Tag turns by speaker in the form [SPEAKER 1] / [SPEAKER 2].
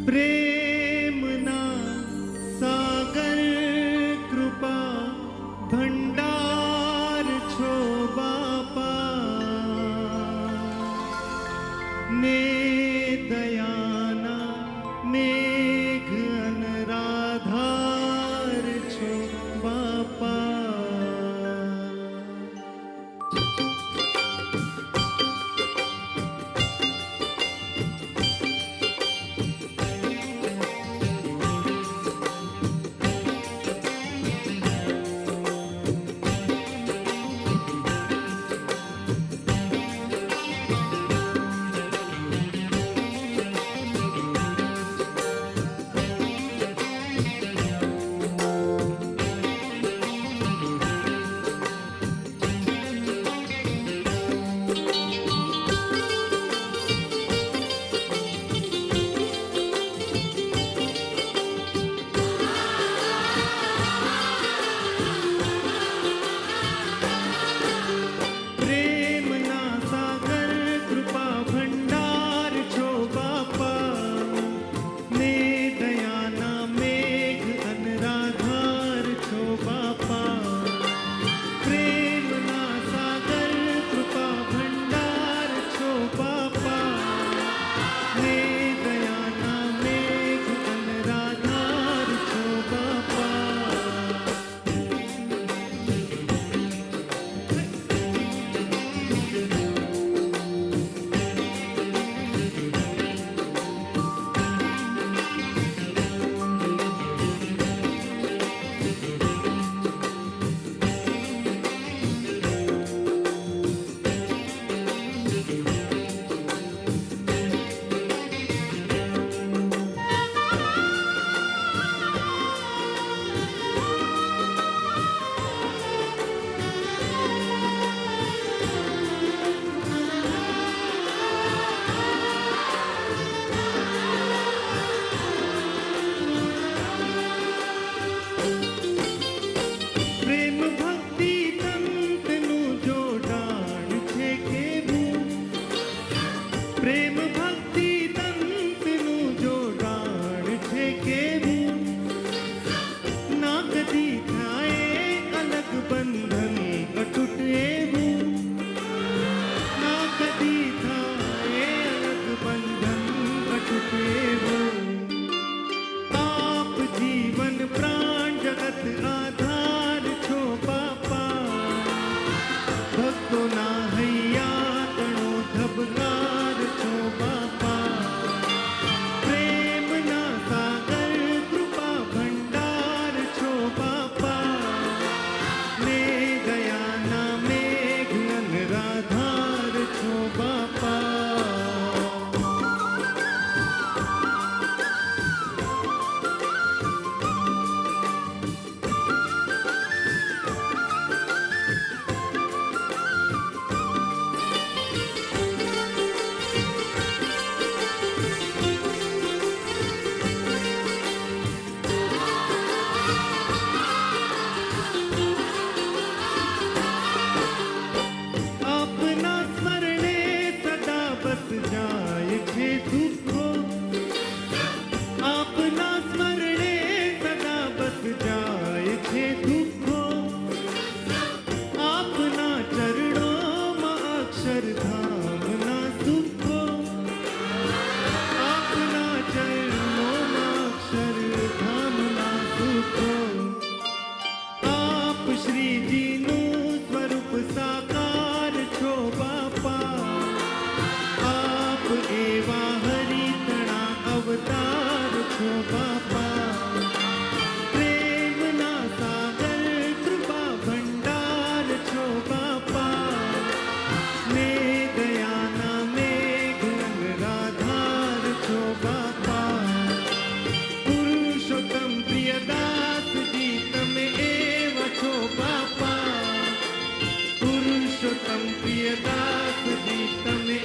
[SPEAKER 1] પ્રેમના સાગર કૃપા ભંડાર છો બાપા ને દયાના મેઘ અનરાધાર છો બાપા. પ્રેમ ભક્તિ તંતનું જોડાણ છે કેવું, ના કદી થાય અલગ બંધન અતૂટ એવું, ના કદી થાય અલગ બંધન અતૂટ એવું. આપ જીવન પ્રાણ જગત આધાર છો બાપા, ભક્તોના હૈયા તણો ધબકાર છો બાપા. પ્રેમના સાગર કૃપા ભંડાર છો બાપા, ને દયાના મેઘ અનરાધાર છો બાપા. જાય છે દુઃખો, આપના સ્મરણે સદા બસ જાય છે દુઃખો, આપના ચરણોમાં અક્ષરધામના સુખો, આપના ચરણોમાં અક્ષરધામના સુખો. આપ શ્રીજીનું સ્વરૂપ સાકાર છો બાપા, એવા હરિતણા અવતાર છો બાપા. પ્રેમના સાગર કૃપા ભંડાર છો બાપા, ને દયાના મેઘ અનરાધાર છો બાપા. પુરુષોત્તમ પ્રિયદાસજી તમે એવા છો બાપા, પુરુષોત્તમ પ્રિયદાસજી તમે